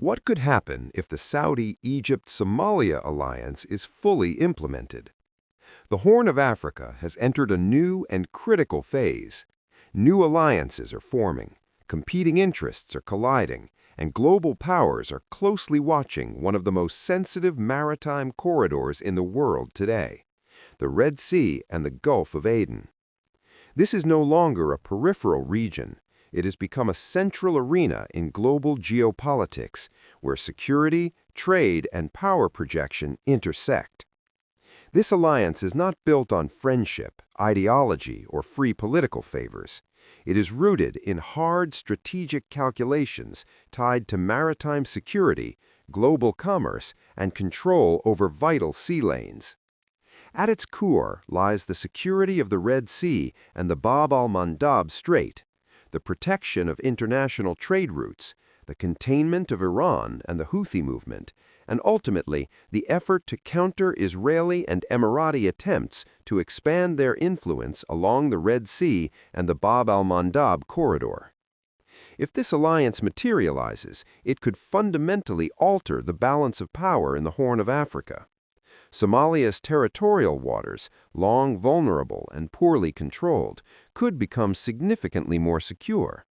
What could happen if the Saudi-Egypt-Somalia alliance is fully implemented? The Horn of Africa has entered a new and critical phase. New alliances are forming, competing interests are colliding, and global powers are closely watching one of the most sensitive maritime corridors in the world today, the Red Sea and the Gulf of Aden. This is no longer a peripheral region. It has become a central arena in global geopolitics, where security, trade, and power projection intersect. This alliance is not built on friendship, ideology, or free political favors. It is rooted in hard strategic calculations tied to maritime security, global commerce, and control over vital sea lanes. At its core lies the security of the Red Sea and the Bab al-Mandab Strait, the protection of international trade routes, the containment of Iran and the Houthi movement, and ultimately the effort to counter Israeli and Emirati attempts to expand their influence along the Red Sea and the Bab al-Mandab corridor. If this alliance materializes, it could fundamentally alter the balance of power in the Horn of Africa. Somalia's territorial waters, long vulnerable and poorly controlled, could become significantly more secure.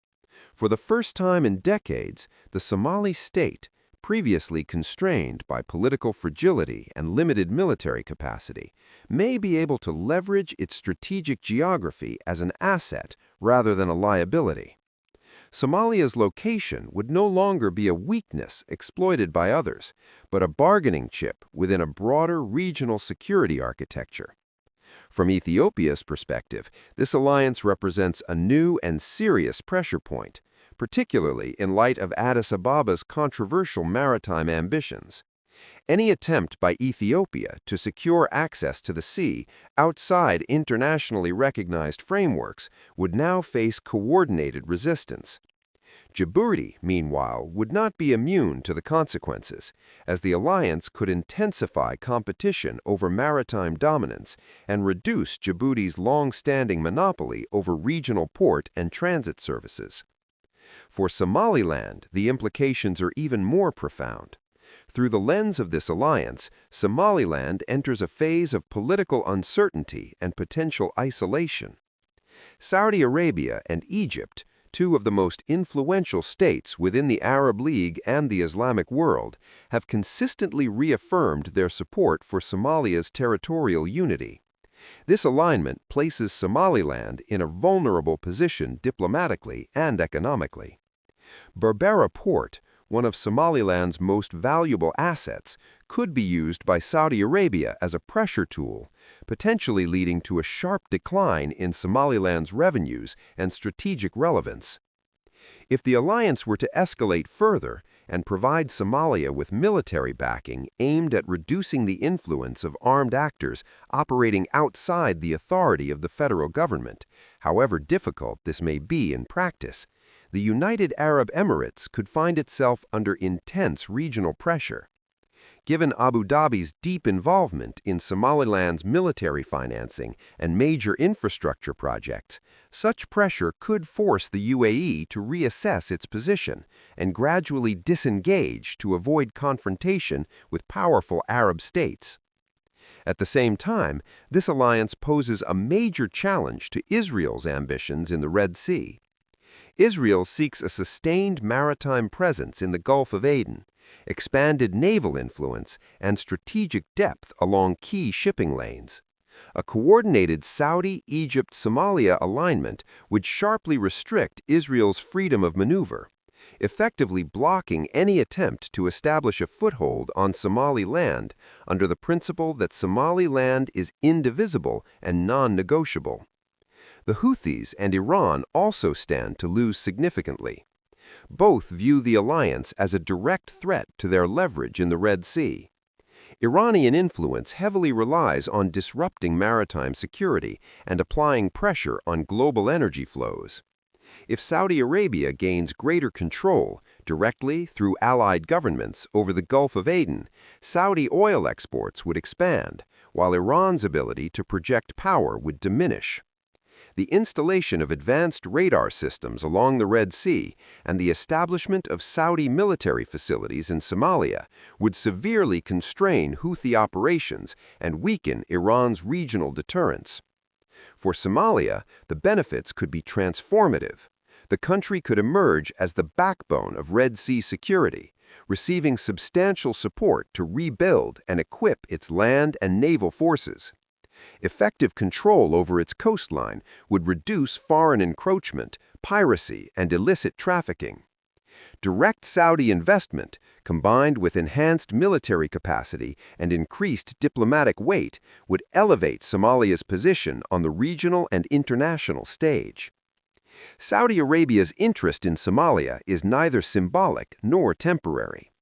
For the first time in decades, the Somali state, previously constrained by political fragility and limited military capacity, may be able to leverage its strategic geography as an asset rather than a liability. Somalia's location would no longer be a weakness exploited by others, but a bargaining chip within a broader regional security architecture. From Ethiopia's perspective, this alliance represents a new and serious pressure point, particularly in light of Addis Ababa's controversial maritime ambitions. Any attempt by Ethiopia to secure access to the sea outside internationally recognized frameworks would now face coordinated resistance. Djibouti, meanwhile, would not be immune to the consequences, as the alliance could intensify competition over maritime dominance and reduce Djibouti's long-standing monopoly over regional port and transit services. For Somaliland, the implications are even more profound. Through the lens of this alliance, Somaliland enters a phase of political uncertainty and potential isolation. Saudi Arabia and Egypt, two of the most influential states within the Arab League and the Islamic world, have consistently reaffirmed their support for Somalia's territorial unity. This alignment places Somaliland in a vulnerable position diplomatically and economically. Berbera Port, one of Somaliland's most valuable assets, could be used by Saudi Arabia as a pressure tool, potentially leading to a sharp decline in Somaliland's revenues and strategic relevance. If the alliance were to escalate further and provide Somalia with military backing aimed at reducing the influence of armed actors operating outside the authority of the federal government, however difficult this may be in practice, the United Arab Emirates could find itself under intense regional pressure. Given Abu Dhabi's deep involvement in Somaliland's military financing and major infrastructure projects, such pressure could force the UAE to reassess its position and gradually disengage to avoid confrontation with powerful Arab states. At the same time, this alliance poses a major challenge to Israel's ambitions in the Red Sea. Israel seeks a sustained maritime presence in the Gulf of Aden, expanded naval influence, and strategic depth along key shipping lanes. A coordinated Saudi-Egypt-Somalia alignment would sharply restrict Israel's freedom of maneuver, effectively blocking any attempt to establish a foothold on Somali land under the principle that Somali land is indivisible and non-negotiable. The Houthis and Iran also stand to lose significantly. Both view the alliance as a direct threat to their leverage in the Red Sea. Iranian influence heavily relies on disrupting maritime security and applying pressure on global energy flows. If Saudi Arabia gains greater control, directly through allied governments, over the Gulf of Aden, Saudi oil exports would expand, while Iran's ability to project power would diminish. The installation of advanced radar systems along the Red Sea and the establishment of Saudi military facilities in Somalia would severely constrain Houthi operations and weaken Iran's regional deterrence. For Somalia, the benefits could be transformative. The country could emerge as the backbone of Red Sea security, receiving substantial support to rebuild and equip its land and naval forces. Effective control over its coastline would reduce foreign encroachment, piracy, and illicit trafficking. Direct Saudi investment, combined with enhanced military capacity and increased diplomatic weight, would elevate Somalia's position on the regional and international stage. Saudi Arabia's interest in Somalia is neither symbolic nor temporary.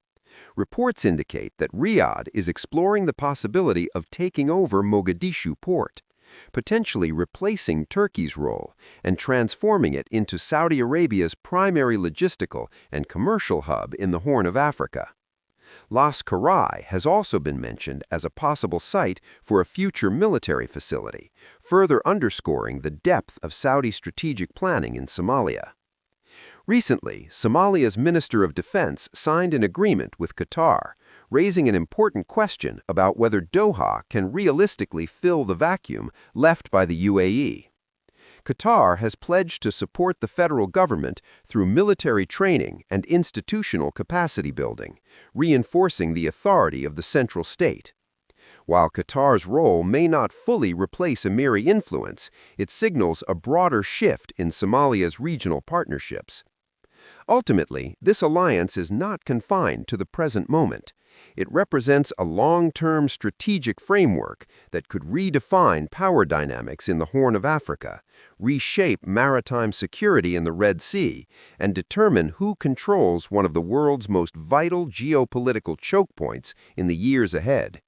Reports indicate that Riyadh is exploring the possibility of taking over Mogadishu port, potentially replacing Turkey's role and transforming it into Saudi Arabia's primary logistical and commercial hub in the Horn of Africa. Las Karai has also been mentioned as a possible site for a future military facility, further underscoring the depth of Saudi strategic planning in Somalia. Recently, Somalia's Minister of Defense signed an agreement with Qatar, raising an important question about whether Doha can realistically fill the vacuum left by the UAE. Qatar has pledged to support the federal government through military training and institutional capacity building, reinforcing the authority of the central state. While Qatar's role may not fully replace Emiri influence, it signals a broader shift in Somalia's regional partnerships. Ultimately, this alliance is not confined to the present moment. It represents a long-term strategic framework that could redefine power dynamics in the Horn of Africa, reshape maritime security in the Red Sea, and determine who controls one of the world's most vital geopolitical choke points in the years ahead.